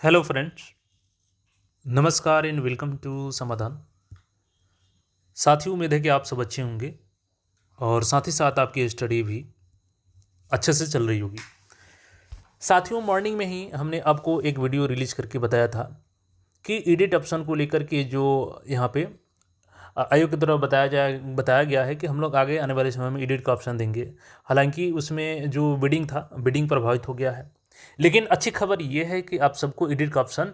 Hello friends, नमस्कार and welcome to समाधान। साथियों, उम्मीद है कि आप सब अच्छे होंगे और साथ ही साथ आपकी स्टडी भी अच्छे से चल रही होगी। साथियों, मॉर्निंग में ही हमने आपको एक वीडियो रिलीज करके बताया था कि एडिट ऑप्शन को लेकर के जो यहाँ पे आयोग की तरफ बताया गया है कि हम लोग आगे आने वाले समय में एडिट का ऑप्शन देंगे। हालांकि उसमें जो बिडिंग था, बिडिंग प्रभावित हो गया है, लेकिन अच्छी खबर ये है कि आप सबको एडिट का ऑप्शन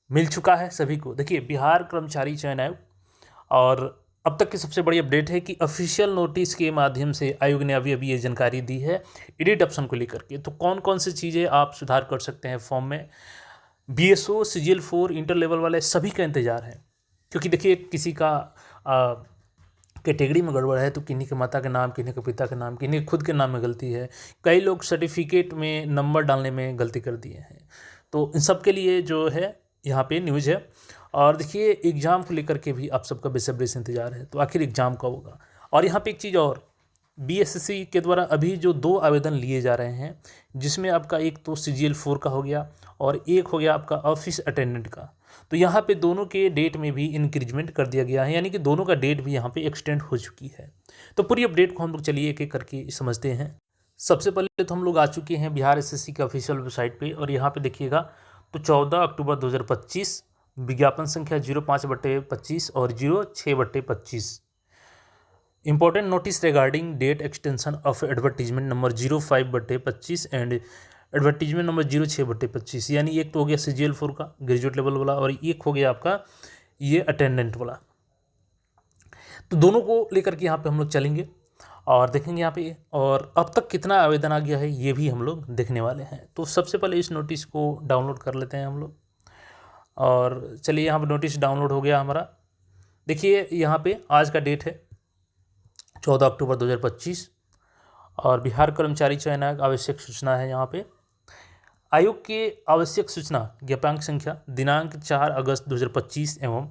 मिल चुका है सभी को। देखिए, बिहार कर्मचारी चयन आयोग और अब तक की सबसे बड़ी अपडेट है कि ऑफिशियल नोटिस के माध्यम से आयोग ने अभी अभी ये जानकारी दी है एडिट ऑप्शन को लेकर के। तो कौन कौन सी चीज़ें आप सुधार कर सकते हैं फॉर्म में। बीएसओ, CGL4, इंटर लेवल वाले सभी का इंतजार है, क्योंकि देखिए किसी का कैटेगरी में गड़बड़ है तो किन्हीं के माता के नाम, किन्हीं के पिता के नाम, किन्हीं के खुद के नाम में गलती है। कई लोग सर्टिफिकेट में नंबर डालने में गलती कर दिए हैं। तो इन सब के लिए जो है यहाँ पे न्यूज़ है। और देखिए, एग्ज़ाम को लेकर के भी आप सबका बेसब्री से इंतजार है, तो आखिर एग्ज़ाम कब होगा। और यहाँ पे एक चीज़ और, बीएसएससी के द्वारा अभी जो 2 आवेदन लिए जा रहे हैं, जिसमें आपका एक तो CGL4 का हो गया और एक हो गया आपका ऑफिस अटेंडेंट का। तो यहाँ पे दोनों के डेट में भी इंक्रीजमेंट कर दिया गया है, यानी कि दोनों का डेट भी यहाँ पे एक्सटेंड हो चुकी है। तो पूरी अपडेट को हम लोग चलिए एक एक करके समझते हैं। सबसे पहले तो हम लोग आ चुके हैं बिहार एसएससी के ऑफिशियल वेबसाइट पे, और यहाँ पे देखिएगा तो 14 अक्टूबर 2025 विज्ञापन संख्या 05/25 और 06/25। Important notice regarding date extension of advertisement number 05/25 and advertisement number 06/25। यानी एक तो हो गया CGL4 का ग्रेजुएट लेवल वाला, और एक हो गया आपका ये अटेंडेंट वाला। तो दोनों को लेकर के यहाँ पे हम लोग चलेंगे और देखेंगे यहाँ पे, और अब तक कितना आवेदन आ गया है ये भी हम लोग देखने वाले हैं। तो सबसे पहले इस नोटिस को डाउनलोड कर लेते हैं हम लोग, और चलिए यहाँ पे नोटिस डाउनलोड हो गया हमारा। देखिए यहाँ पे आज का डेट है 14 अक्टूबर 2025, और बिहार कर्मचारी चयन आयोग आवश्यक सूचना है। यहाँ पे आयोग के आवश्यक सूचना ज्ञापांक संख्या दिनांक 4 अगस्त 2025 एवं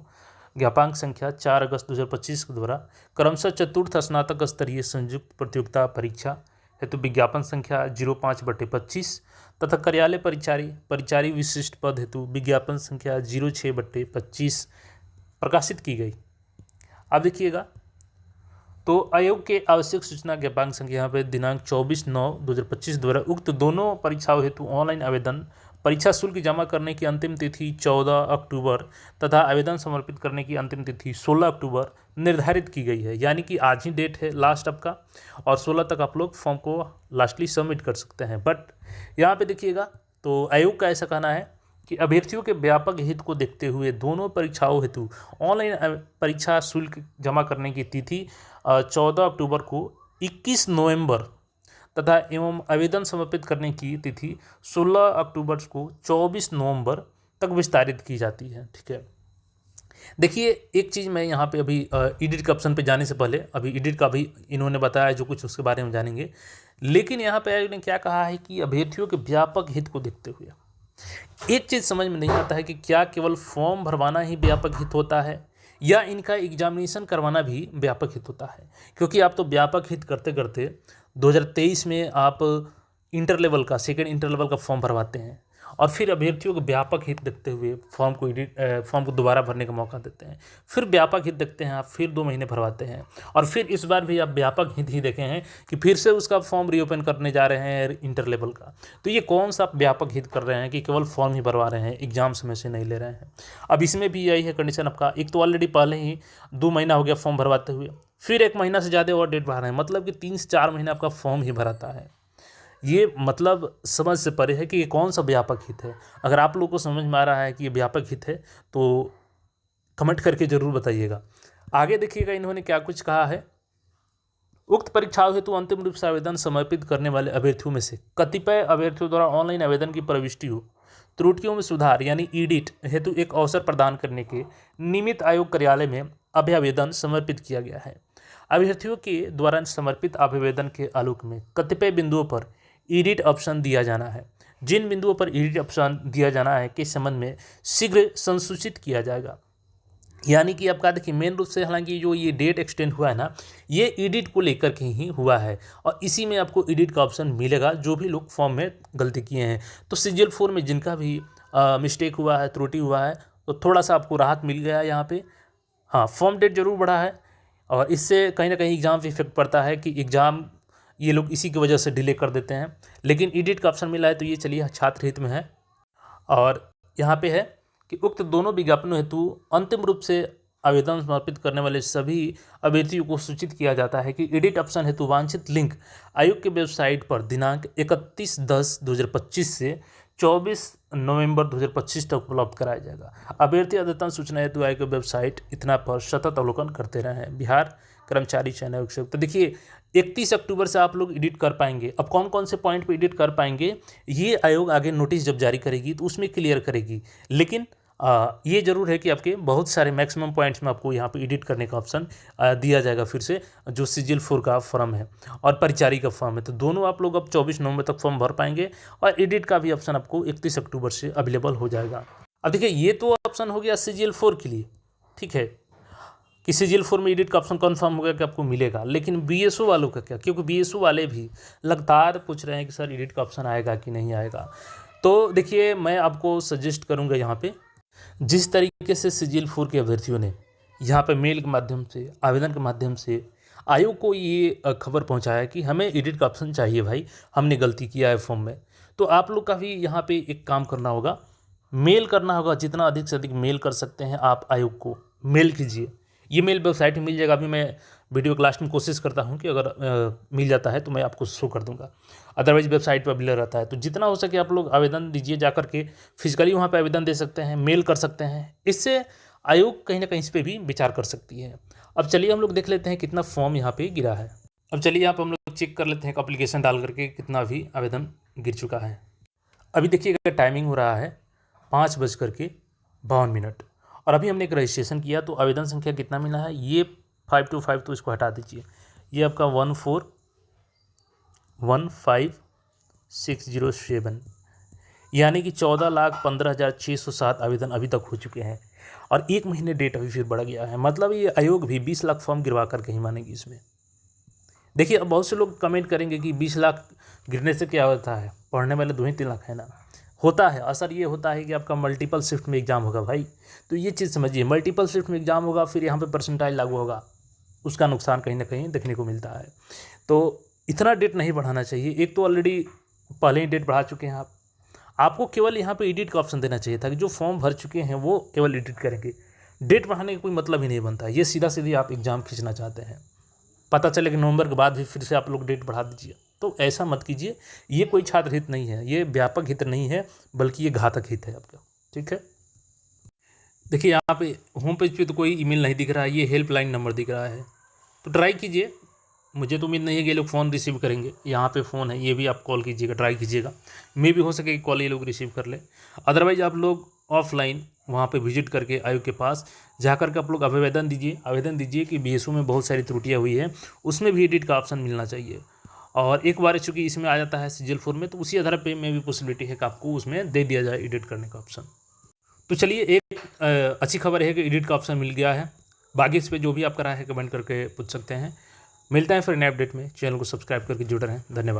ज्ञापांक संख्या 4 अगस्त 2025 के द्वारा क्रमशः चतुर्थ स्नातक स्तरीय संयुक्त प्रतियोगिता परीक्षा हेतु विज्ञापन संख्या 05/25 तथा कार्यालय परिचारी विशिष्ट पद हेतु विज्ञापन संख्या 06/25 प्रकाशित की गई। अब देखिएगा, तो आयोग के आवश्यक सूचना ज्ञापांक संख्या यहाँ पे दिनांक 24/9/2025 द्वारा उक्त दोनों परीक्षाओं हेतु ऑनलाइन आवेदन परीक्षा शुल्क जमा करने की अंतिम तिथि 14 अक्टूबर तथा आवेदन समर्पित करने की अंतिम तिथि 16 अक्टूबर निर्धारित की गई है। यानी कि आज ही डेट है लास्ट आपका, और 16 तक आप लोग फॉर्म को लास्टली सबमिट कर सकते हैं। बट यहाँ पे देखिएगा, तो आयोग का ऐसा कहना है कि अभ्यर्थियों के व्यापक हित को देखते हुए दोनों परीक्षाओं हेतु ऑनलाइन परीक्षा शुल्क जमा करने की तिथि 14 अक्टूबर को 21 नवंबर तथा एवं आवेदन समर्पित करने की तिथि 16 अक्टूबर को 24 नवंबर तक विस्तारित की जाती है। ठीक है, देखिए एक चीज़ मैं यहाँ पे अभी एडिट के ऑप्शन पे जाने से पहले अभी एडिट का भी इन्होंने बताया जो कुछ उसके बारे में जानेंगे। लेकिन यहाँ पे आयोग ने क्या कहा है कि अभ्यर्थियों के व्यापक हित को देखते हुए एक चीज़ समझ में नहीं आता है कि क्या केवल फॉर्म भरवाना ही व्यापक हित होता है या इनका एग्जामिनेशन करवाना भी व्यापक हित होता है। क्योंकि आप तो व्यापक हित करते करते 2023 में आप इंटर लेवल का सेकेंड इंटर लेवल का फॉर्म भरवाते हैं, और फिर अभ्यर्थियों को व्यापक हित देखते हुए फॉर्म को दोबारा भरने का मौका देते हैं। फिर व्यापक हित देखते हैं आप, फिर 2 महीने भरवाते हैं, और फिर इस बार भी आप व्यापक हित ही देखे हैं कि फिर से उसका फॉर्म रीओपन करने जा रहे हैं इंटर लेवल का। तो ये कौन सा आप व्यापक हित कर रहे हैं कि केवल फॉर्म ही भरवा रहे हैं, एग्जाम समय से नहीं ले रहे हैं। अब इसमें भी यही है कंडीशन आपका। एक तो ऑलरेडी पहले ही 2 महीना हो गया फॉर्म भरवाते हुए, फिर 1 महीना से ज़्यादा और डेट बढ़ा रहे हैं, मतलब कि 3 से 4 महीने आपका फॉर्म ही भराता है। ये मतलब समझ से परे है कि ये कौन सा व्यापक हित है। अगर आप लोगों को समझ में आ रहा है कि ये व्यापक हित है तो कमेंट करके ज़रूर बताइएगा। आगे देखिएगा इन्होंने क्या कुछ कहा है। उक्त परीक्षाओं हेतु अंतिम रूप से आवेदन समर्पित करने वाले अभ्यर्थियों में से कतिपय अभ्यर्थियों द्वारा ऑनलाइन आवेदन की प्रविष्टि हो त्रुटियों में सुधार यानी एडिट हेतु एक अवसर प्रदान करने के निमित्त आयोग कार्यालय में अभ्यावेदन समर्पित किया गया है। अभ्यर्थियों के द्वारा समर्पित अभ्यावेदन के आलोक में कतिपय बिंदुओं पर एडिट ऑप्शन दिया जाना है। जिन बिंदुओं पर एडिट ऑप्शन दिया जाना है के संबंध में शीघ्र संसूचित किया जाएगा। यानी कि आपका देखिए मेन रूप से, हालांकि जो ये डेट एक्सटेंड हुआ है ना, ये एडिट को लेकर के ही हुआ है, और इसी में आपको एडिट का ऑप्शन मिलेगा जो भी लोग फॉर्म में गलती किए हैं। तो CGL4 में जिनका भी मिस्टेक हुआ है, त्रुटि हुआ है, तो थोड़ा सा आपको राहत मिल गया है यहाँ पे। हाँ, फॉर्म डेट जरूर बढ़ा है और इससे कहीं ना कहीं एग्ज़ाम पे इफेक्ट पड़ता है कि एग्ज़ाम ये लोग इसी की वजह से डिले कर देते हैं। लेकिन एडिट का ऑप्शन मिला है तो ये चलिए छात्र हित में है। और यहाँ पे है कि उक्त दोनों विज्ञापनों हेतु अंतिम रूप से आवेदन समर्पित करने वाले सभी अभ्यर्थियों को सूचित किया जाता है कि एडिट ऑप्शन हेतु वांछित लिंक आयोग के वेबसाइट पर दिनांक 31/10/2025 से 24 नवंबर 2025 तक उपलब्ध कराया जाएगा। अभ्यर्थी अद्यतन सूचना हेतु आयोग की वेबसाइट इतना पर सतत अवलोकन करते रहें। बिहार कर्मचारी चयन आयोग से। तो देखिए 31 अक्टूबर से आप लोग एडिट कर पाएंगे। अब कौन कौन से पॉइंट पे एडिट कर पाएंगे ये आयोग आगे नोटिस जब जारी करेगी तो उसमें क्लियर करेगी। लेकिन ये जरूर है कि आपके बहुत सारे मैक्सिमम पॉइंट्स में आपको यहाँ पे एडिट करने का ऑप्शन दिया जाएगा फिर से, जो CGL 4 का फॉर्म है और परिचारी का फॉर्म है। तो दोनों आप लोग अब 24 नवंबर तक फॉर्म भर पाएंगे और एडिट का भी ऑप्शन आपको 31 अक्टूबर से अवेलेबल हो जाएगा। अब देखिए ये तो ऑप्शन हो गया CGL 4 के लिए, ठीक है कि CGL 4 में एडिट का ऑप्शन कन्फर्म हो गया कि आपको मिलेगा। लेकिन BSO वालों का क्या, क्योंकि BSO वाले भी लगातार पूछ रहे हैं कि सर एडिट का ऑप्शन आएगा कि नहीं आएगा। तो देखिए मैं आपको सजेस्ट करूँगा यहाँ पे जिस तरीके से CGL 4 के अभ्यर्थियों ने यहाँ पे मेल के माध्यम से, आवेदन के माध्यम से आयोग को ये खबर पहुँचाया कि हमें एडिट का ऑप्शन चाहिए भाई, हमने गलती किया है फॉर्म में, तो आप लोग का भी यहाँ पे एक काम करना होगा, मेल करना होगा। जितना अधिक से अधिक मेल कर सकते हैं आप आयोग को मेल कीजिए। ये मेल वेबसाइट में मिल जाएगा। अभी मैं वीडियो क्लास में कोशिश करता हूँ कि अगर मिल जाता है तो मैं आपको शो कर दूंगा, अदरवाइज वेबसाइट पर अवेलेबल रहता है। तो जितना हो सके आप लोग आवेदन दीजिए, जाकर के फिजिकली वहाँ पे आवेदन दे सकते हैं, मेल कर सकते हैं। इससे आयोग कहीं ना कहीं इस पर भी विचार कर सकती है। अब चलिए हम लोग देख लेते हैं कितना फॉर्म यहाँ पे गिरा है। अब चलिए यहाँ पर हम लोग चेक कर लेते हैं एप्लीकेशन डाल करके कितना भी आवेदन गिर चुका है। अभी देखिएगा टाइमिंग हो रहा है 5:52 और अभी हमने एक रजिस्ट्रेशन किया तो आवेदन संख्या कितना मिला है, ये 525, तो इसको हटा दीजिए। ये आपका 1415607 यानी कि 14,15,607 आवेदन अभी तक हो चुके हैं और 1 महीने डेट अभी फिर बढ़ गया है। मतलब ये आयोग भी 20 लाख फॉर्म गिरवा करके ही मानेगी इसमें। देखिए अब बहुत से लोग कमेंट करेंगे कि 20 लाख गिरने से क्या होता है, पढ़ने वाले 2-3 लाख है ना। होता है, असर ये होता है कि आपका मल्टीपल शिफ्ट में एग्ज़ाम होगा भाई। तो ये चीज़ समझिए, मल्टीपल शिफ्ट में एग्ज़ाम होगा, फिर यहाँ पे परसेंटाइल लागू होगा, उसका नुकसान कहीं ना कहीं देखने को मिलता है। तो इतना डेट नहीं बढ़ाना चाहिए। एक तो ऑलरेडी पहले ही डेट बढ़ा चुके हैं आप, आपको केवल यहाँ पे एडिट का ऑप्शन देना चाहिए था कि जो फॉर्म भर चुके हैं वो केवल एडिट करेंगे। डेट बढ़ाने का कोई मतलब ही नहीं बनता। ये सीधा सीधी आप एग्ज़ाम खींचना चाहते हैं, पता चले कि नवंबर के बाद भी फिर से आप लोग डेट बढ़ा दीजिए, तो ऐसा मत कीजिए। ये कोई छात्र हित नहीं है, ये व्यापक हित नहीं है, बल्कि ये घातक हित है आपका, ठीक है। देखिए यहाँ पे होम पेज पे तो कोई ईमेल नहीं दिख रहा है, ये हेल्पलाइन नंबर दिख रहा है, तो ट्राई कीजिए। मुझे तो उम्मीद नहीं है कि ये लोग फ़ोन रिसीव करेंगे। यहाँ पे फ़ोन है, ये भी आप कॉल कीजिएगा, ट्राई कीजिएगा, मे भी हो सके कि कॉल ये लोग रिसीव कर ले। अदरवाइज आप लोग ऑफलाइन वहाँ पे विजिट करके आयोग के पास जा करके आप लोग आवेदन दीजिए कि BSO में बहुत सारी त्रुटियाँ हुई हैं, उसमें भी एडिट का ऑप्शन मिलना चाहिए। और एक बार चूँकि इसमें आ जाता है CGL 4 में, तो उसी आधार पे में भी पॉसिबिलिटी है कि आपको उसमें दे दिया जाए एडिट करने का ऑप्शन। तो चलिए एक अच्छी खबर है कि एडिट का ऑप्शन मिल गया है। बाकी इस पर जो भी आपका राय है कमेंट करके पूछ सकते हैं। मिलते हैं फिर नए अपडेट में। चैनल को सब्सक्राइब करके जुड़े रहें। धन्यवाद।